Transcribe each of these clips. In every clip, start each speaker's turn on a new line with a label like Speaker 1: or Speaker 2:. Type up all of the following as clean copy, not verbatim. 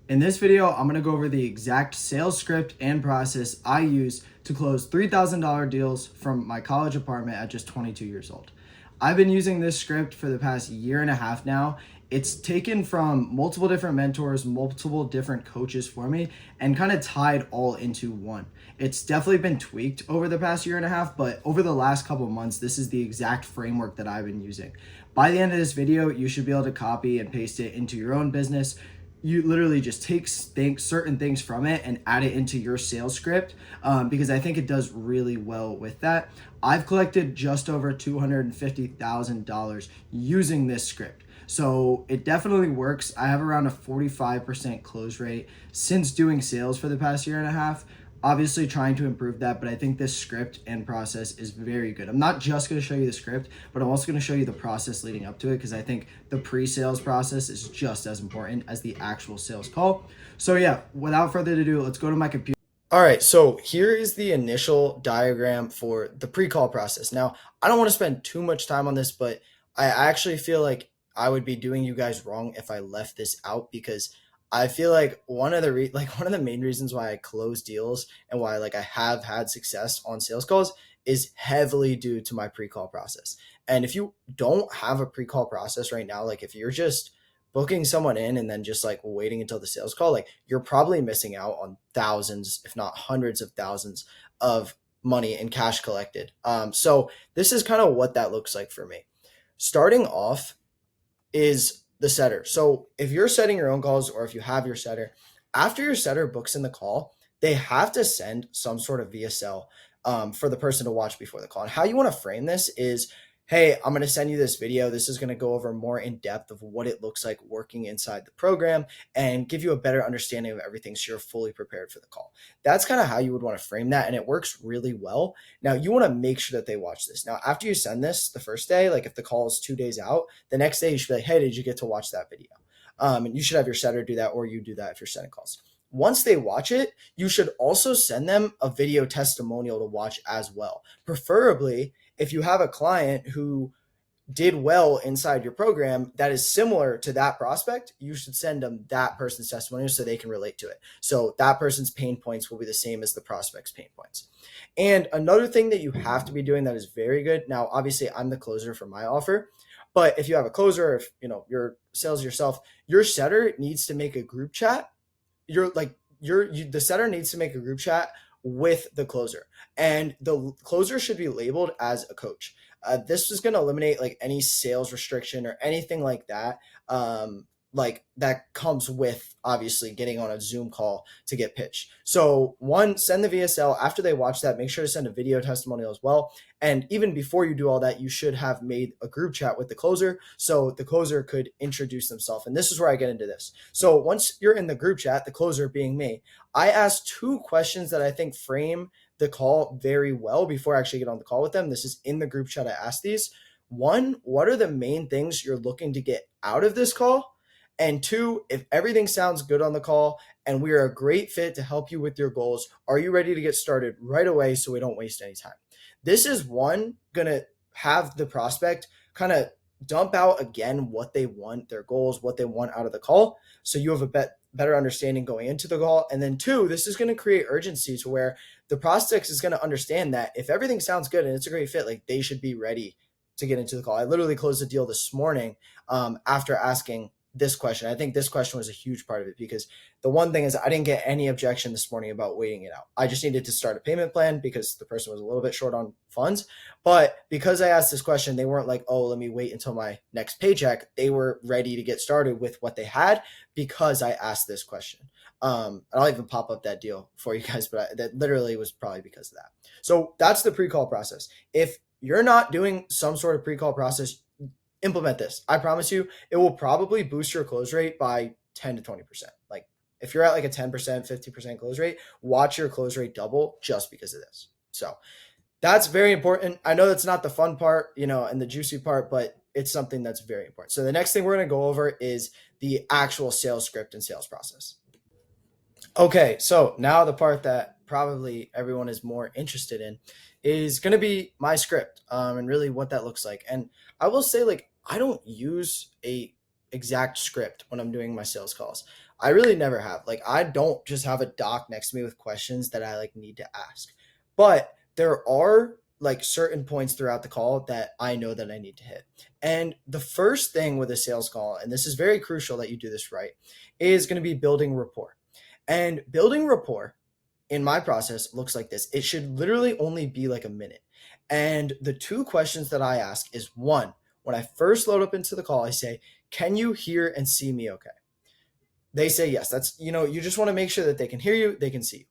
Speaker 1: In this video, I'm going to go over the exact sales script and process I use to close $3,000 deals from my college apartment at just 22 years old. I've been using this script for the past year and a half now. It's taken from multiple different mentors, multiple different coaches for me, and kind of tied all into one. It's definitely been tweaked over the past year and a half, but over the last couple of months, this is the exact framework that I've been using. By the end of this video, you should be able to copy and paste it into your own business. You literally just take certain things from it and add it into your sales script, because I think it does really well with that. I've collected just over $250,000 using this script. So it definitely works. I have around a 45% close rate since doing sales for the past year and a half. Obviously trying to improve that, but I think this script and process is very good. I'm not just going to show you the script, but I'm also going to show you the process leading up to it, because I think the pre-sales process is just as important as the actual sales call. So yeah, without further ado, let's go to my computer. All right, so here is the initial diagram for the pre-call process. Now, I don't want to spend too much time on this, but I actually feel like I would be doing you guys wrong if I left this out, because I feel like one of the main reasons why I close deals and why I have had success on sales calls is heavily due to my pre-call process. And if you don't have a pre-call process right now, like if you're just booking someone in and then just waiting until the sales call, like you're probably missing out on thousands, if not hundreds of thousands of money and cash collected. So this is kind of what that looks like for me. Starting off is the setter. So if you're setting your own calls, or if you have your setter, after your setter books in the call, they have to send some sort of VSL for the person to watch before the call. And how you want to frame this is, hey, I'm going to send you this video. This is going to go over more in depth of what it looks like working inside the program and give you a better understanding of everything, so you're fully prepared for the call. That's kind of how you would want to frame that, and it works really well. Now, you want to make sure that they watch this. Now, after you send this the first day, like if the call is 2 days out, the next day you should be like, hey, did you get to watch that video? And you should have your setter do that, or you do that if you're sending calls. Once they watch it, you should also send them a video testimonial to watch as well. Preferably, if you have a client who did well inside your program that is similar to that prospect, you should send them that person's testimonial so they can relate to it. So that person's pain points will be the same as the prospect's pain points. And another thing that you have to be doing that is very good. Now, obviously, I'm the closer for my offer, but if you have a closer, if you're sales yourself, your setter needs to make a group chat. The setter needs to make a group chat with the closer, and the closer should be labeled as a coach. This is going to eliminate any sales restriction or anything like that. That comes with obviously getting on a Zoom call to get pitched. So one, send the VSL. After they watch that, make sure to send a video testimonial as well. And even before you do all that, you should have made a group chat with the closer, so the closer could introduce themselves. And this is where I get into this. So once you're in the group chat, the closer being me, I ask two questions that I think frame the call very well before I actually get on the call with them. This is in the group chat. I ask these. One, what are the main things you're looking to get out of this call? And two, if everything sounds good on the call and we are a great fit to help you with your goals, are you ready to get started right away so we don't waste any time? This is one going to have the prospect kind of dump out again what they want, their goals, what they want out of the call, so you have a better understanding going into the call. And then two, this is going to create urgency to where the prospect is going to understand that if everything sounds good and it's a great fit, they should be ready to get into the call. I literally closed a deal this morning after asking this question. I think this question was a huge part of it, because the one thing is I didn't get any objection this morning about waiting it out. I just needed to start a payment plan because the person was a little bit short on funds. But because I asked this question, they weren't like, oh, let me wait until my next paycheck. They were ready to get started with what they had because I asked this question. I'll even pop up that deal for you guys, but that literally was probably because of that. So that's the pre-call process. If you're not doing some sort of pre-call process, implement this. I promise you, it will probably boost your close rate by 10 to 20%. If you're at a 10%, 50% close rate, watch your close rate double just because of this. So that's very important. I know that's not the fun part, and the juicy part, but it's something that's very important. So the next thing we're going to go over is the actual sales script and sales process. Okay, so now the part that probably everyone is more interested in is going to be my script, and really what that looks like. And I will say, I don't use a exact script when I'm doing my sales calls. I really never have. Like, I don't just have a doc next to me with questions that I like need to ask. But there are like certain points throughout the call that I know that I need to hit. And the first thing with a sales call, and this is very crucial that you do this right, is going to be building rapport. And building rapport in my process looks like this. It should literally only be like a minute. And the two questions that I ask is one, when I first load up into the call, I say, "Can you hear and see me okay?" They say yes. That's, you just want to make sure that they can hear you, they can see you.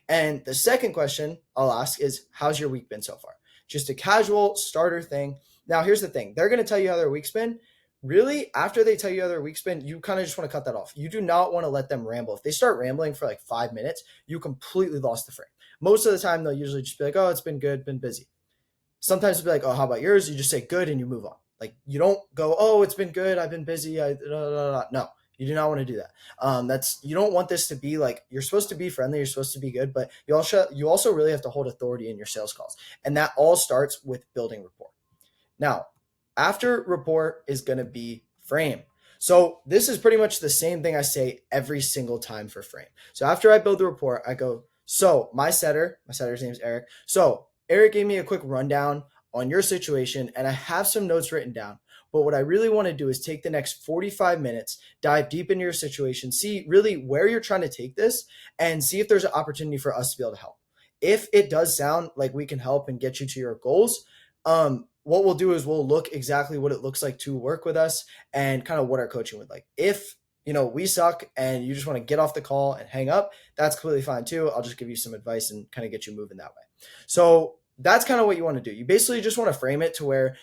Speaker 1: And the second question I'll ask is, "How's your week been so far?" Just a casual starter thing. Now, here's the thing, they're going to tell you how their week's been. Really, after they tell you how their week's been, you kind of just want to cut that off. You do not want to let them ramble. If they start rambling for like 5 minutes, you completely lost the frame. Most of the time, they'll usually just be like, "Oh, it's been good, been busy." Sometimes it'll be like, "Oh, how about yours?" You just say good and you move on. Like, you don't go, "Oh, it's been good, I've been busy." No, you do not want to do that. You don't want this to be like, you're supposed to be friendly, you're supposed to be good, but you also really have to hold authority in your sales calls, and that all starts with building rapport. Now, after rapport is going to be frame. So this is pretty much the same thing I say every single time for frame. So after I build the rapport, I go, "So my setter's name is Eric. So Eric gave me a quick rundown on your situation, and I have some notes written down. But what I really want to do is take the next 45 minutes, dive deep into your situation, see really where you're trying to take this, and see if there's an opportunity for us to be able to help. If it does sound like we can help and get you to your goals, what we'll do is we'll look exactly what it looks like to work with us and kind of what our coaching would like. If we suck and you just want to get off the call and hang up, that's completely fine too. I'll just give you some advice and kind of get you moving that way." So that's kind of what you want to do. You basically just want to frame it to where,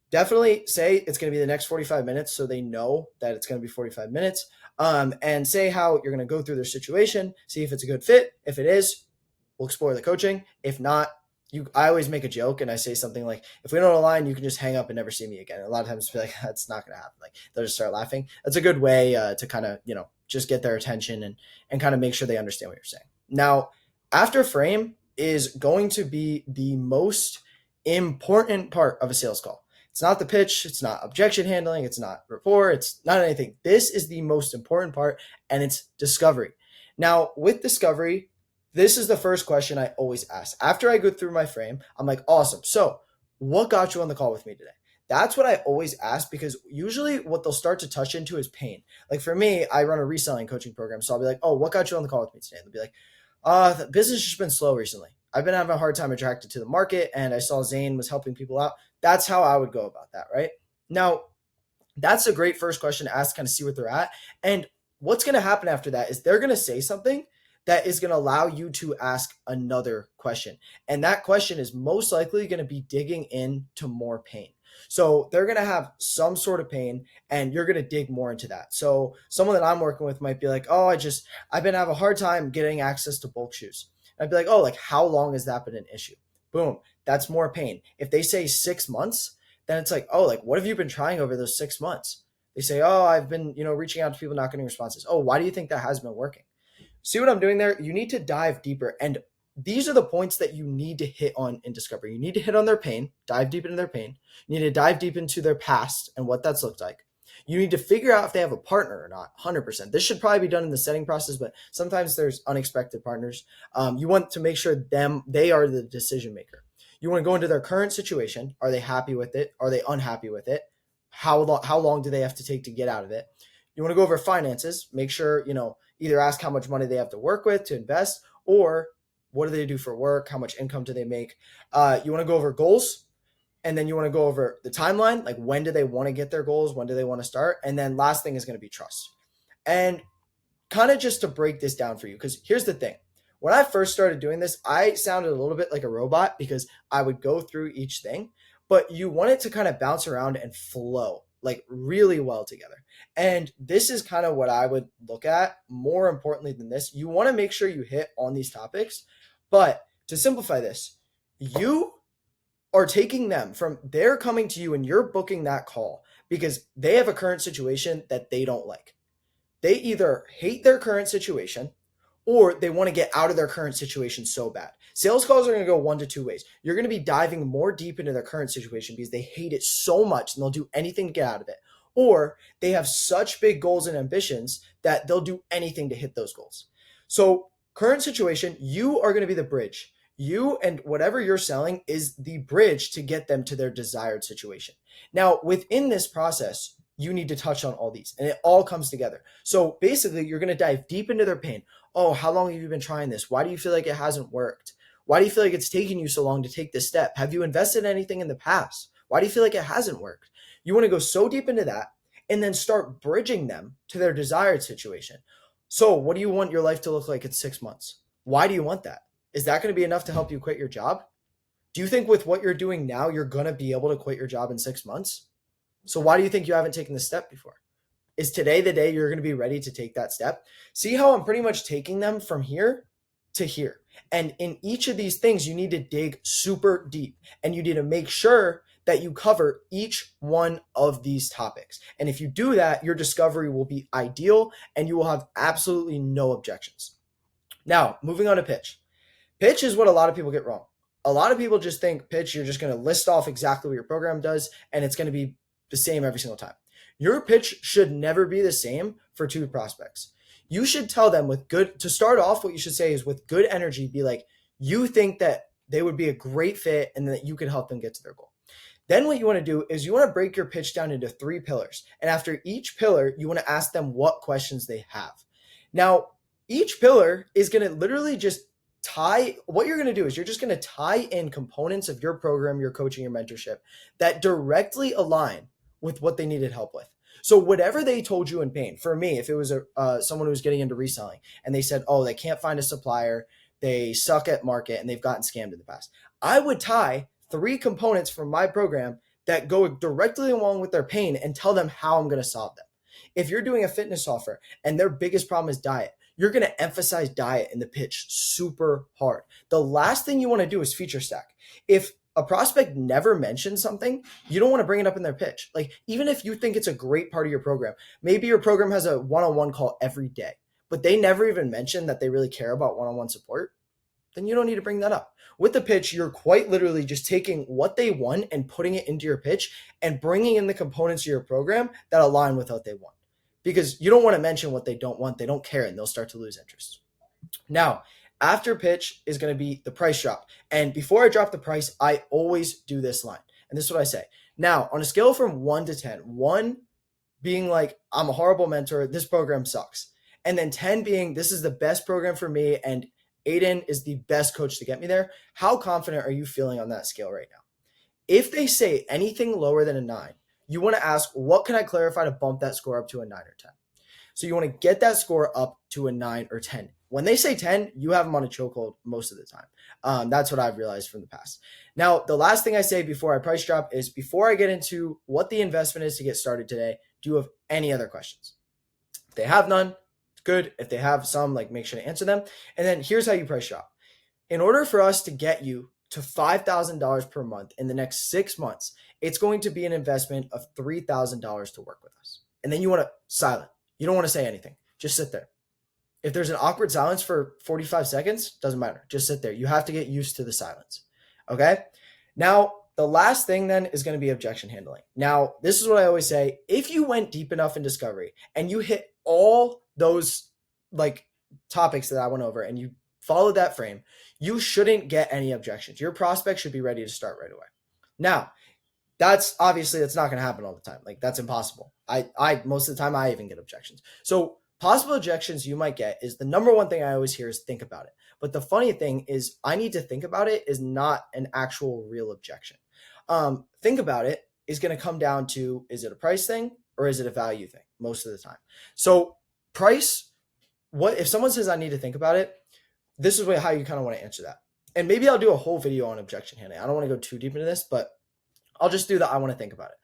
Speaker 1: definitely say it's going to be the next 45 minutes so they know that it's going to be 45 minutes. And say how you're going to go through their situation, see if it's a good fit. If it is, we'll explore the coaching. If not, I always make a joke and I say something like, "If we don't align, you can just hang up and never see me again." And a lot of times be like, "That's not going to happen." Like, they'll just start laughing. That's a good way to kind of, just get their attention and kind of make sure they understand what you're saying. Now, after frame is going to be the most important part of a sales call. It's not the pitch, it's not objection handling, it's not rapport, it's not anything. This is the most important part, and it's discovery. Now, with discovery, this is the first question I always ask. After I go through my frame, I'm like, "Awesome. So, what got you on the call with me today?" That's what I always ask, because usually what they'll start to touch into is pain. Like, for me, I run a reselling coaching program. So I'll be like, "Oh, what got you on the call with me today?" And they'll be like, "The business has just been slow recently. I've been having a hard time attracted to the market, and I saw Zane was helping people out." That's how I would go about that, right? Now, that's a great first question to ask, kind of see what they're at. And what's going to happen after that is they're going to say something that is going to allow you to ask another question. And that question is most likely going to be digging into more pain. So they're going to have some sort of pain, and you're going to dig more into that. So someone that I'm working with might be like, "Oh, I've been having a hard time getting access to bulk shoes." I'd be like, "Oh, like, how long has that been an issue?" Boom. That's more pain. If they say 6 months, then it's like, "Oh, like, what have you been trying over those 6 months?" They say, "Oh, I've been, reaching out to people, not getting responses." "Oh, why do you think that has been working?" See what I'm doing there? You need to dive deeper. And these are the points that you need to hit on in discovery. You need to hit on their pain, dive deep into their pain. You need to dive deep into their past and what that's looked like. You need to figure out if they have a partner or not, 100%. This should probably be done in the setting process, but sometimes there's unexpected partners. You want to make sure they are the decision maker. You want to go into their current situation. Are they happy with it? Are they unhappy with it? How long do they have to take to get out of it? You want to go over finances. Make sure, either ask how much money they have to work with to invest, or what do they do for work? How much income do they make? You want to go over goals, and then you want to go over the timeline. Like, when do they want to get their goals? When do they want to start? And then last thing is going to be trust. And kind of just to break this down for you, because here's the thing. When I first started doing this, I sounded a little bit like a robot because I would go through each thing, but you want it to kind of bounce around and flow like really well together. And this is kind of what I would look at more importantly than this. You want to make sure you hit on these topics, but to simplify this, you are taking them from they're coming to you and you're booking that call because they have a current situation that they don't like. They either hate their current situation or they want to get out of their current situation so bad. Sales calls are going to go one to two ways. You're going to be diving more deep into their current situation because they hate it so much and they'll do anything to get out of it. or they have such big goals and ambitions that they'll do anything to hit those goals. So, current situation, you are going to be the bridge. You and whatever you're selling is the bridge to get them to their desired situation. Now, within this process, you need to touch on all these and it all comes together. So basically, you're going to dive deep into their pain. Oh, how long have you been trying this? Why do you feel like it hasn't worked? Why do you feel like it's taking you so long to take this step? Have you invested anything in the past? Why do you feel like it hasn't worked? You want to go so deep into that and then start bridging them to their desired situation. So, what do you want your life to look like in 6 months? Why do you want that? Is that going to be enough to help you quit your job? Do you think with what you're doing now, you're going to be able to quit your job in 6 months? So, why do you think you haven't taken the step before? Is today the day you're going to be ready to take that step? See how I'm pretty much taking them from here to here. And in each of these things, you need to dig super deep and you need to make sure that you cover each one of these topics. And if you do that, your discovery will be ideal and you will have absolutely no objections. Now, moving on to pitch. Pitch is what a lot of people get wrong. A lot of people just think pitch, you're just going to list off exactly what your program does and it's going to be the same every single time. Your pitch should never be the same for two prospects. You should tell them with good, to start off, what you should say is with good energy, be like, you think that they would be a great fit and that you could help them get to their goal. Then what you want to do is you want to break your pitch down into 3 pillars. And after each pillar, you want to ask them what questions they have. Now, each pillar is going to literally just what you're going to do is you're just going to tie in components of your program, your coaching, your mentorship that directly align with what they needed help with. So whatever they told you in pain, for me, if it was someone who was getting into reselling and they said, oh, they can't find a supplier, they suck at market and they've gotten scammed in the past, I would tie 3 components from my program that go directly along with their pain and tell them how I'm going to solve them. If you're doing a fitness offer and their biggest problem is diet, you're going to emphasize diet in the pitch super hard. The last thing you want to do is feature stack. If a prospect never mentions something, you don't want to bring it up in their pitch. Like, even if you think it's a great part of your program, maybe your program has a one-on-one call every day, but they never even mention that they really care about one-on-one support, then you don't need to bring that up. With the pitch, you're quite literally just taking what they want and putting it into your pitch and bringing in the components of your program that align with what they want. Because you don't want to mention what they don't want. They don't care and they'll start to lose interest. Now, after pitch is going to be the price drop. And before I drop the price, I always do this line. And this is what I say. Now, on a scale from 1 to 10, 1 being like, I'm a horrible mentor, this program sucks. And then 10 being, this is the best program for me and Aiden is the best coach to get me there. How confident are you feeling on that scale right now? If they say anything lower than a 9, you want to ask, what can I clarify to bump that score up to a 9 or 10? So you want to get that score up to a 9 or 10. When they say 10, you have them on a chokehold most of the time. That's what I've realized from the past. Now, the last thing I say before I price drop is before I get into what the investment is to get started today, do you have any other questions? If they have none, it's good. If they have some, like, make sure to answer them. And then here's how you price drop. In order for us to get you to $5,000 per month in the next 6 months, it's going to be an investment of $3,000 to work with us. And then you want to silent. You don't want to say anything. Just sit there. If there's an awkward silence for 45 seconds, doesn't matter. Just sit there. You have to get used to the silence. Okay? Now, the last thing then is going to be objection handling. Now, this is what I always say. If you went deep enough in discovery and you hit all those like topics that I went over and you followed that frame, you shouldn't get any objections. Your prospect should be ready to start right away. Now, that's not going to happen all the time. Like, that's impossible. I most of the time I even get objections. So possible objections you might get is the number one thing I always hear is think about it. But the funny thing is I need to think about it is not an actual real objection. Think about it is going to come down to, is it a price thing or is it a value thing most of the time? So price, what if someone says I need to think about it, this is how you kind of want to answer that. And maybe I'll do a whole video on objection handling. I don't want to go too deep into this, but I'll just do that. I want to think about it.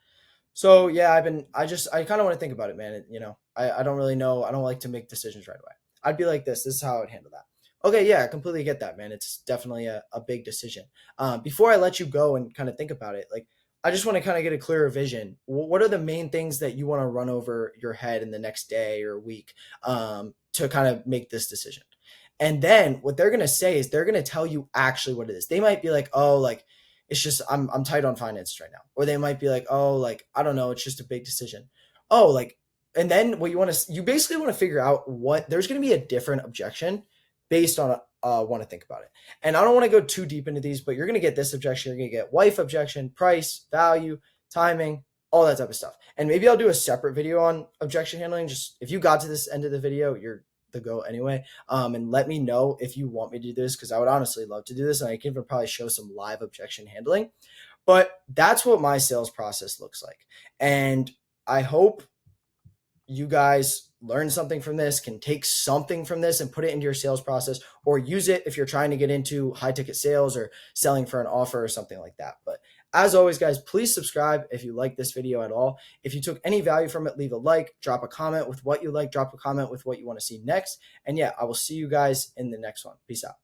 Speaker 1: So yeah, I kind of want to think about it, man. I don't really know. I don't like to make decisions right away. I'd be like this is how I would handle that. Okay. Yeah, I completely get that, man. It's definitely a big decision. Before I let you go and kind of think about it, like, I just want to kind of get a clearer vision. What are the main things that you want to run over your head in the next day or week, to kind of make this decision? And then what they're going to say is they're going to tell you actually what it is. They might be like, oh, like, it's just, I'm tight on finances right now. Or they might be like, oh, like, I don't know. It's just a big decision. oh, like, and then what you basically want to figure out what there's going to be a different objection based on want to think about it. And I don't want to go too deep into these, but you're going to get this objection, you're going to get wife objection, price, value, timing, all that type of stuff. And maybe I'll do a separate video on objection handling. Just if you got to this end of the video, you're the go anyway. And let me know if you want me to do this, because I would honestly love to do this, and I can even probably show some live objection handling. But that's what my sales process looks like. And I hope you guys learn something from this, can take something from this and put it into your sales process, or use it if you're trying to get into high ticket sales or selling for an offer or something like that. But as always, guys, please subscribe if you like this video at all. If you took any value from it, leave a like, drop a comment with what you like, drop a comment with what you want to see next. And yeah, I will see you guys in the next one. Peace out.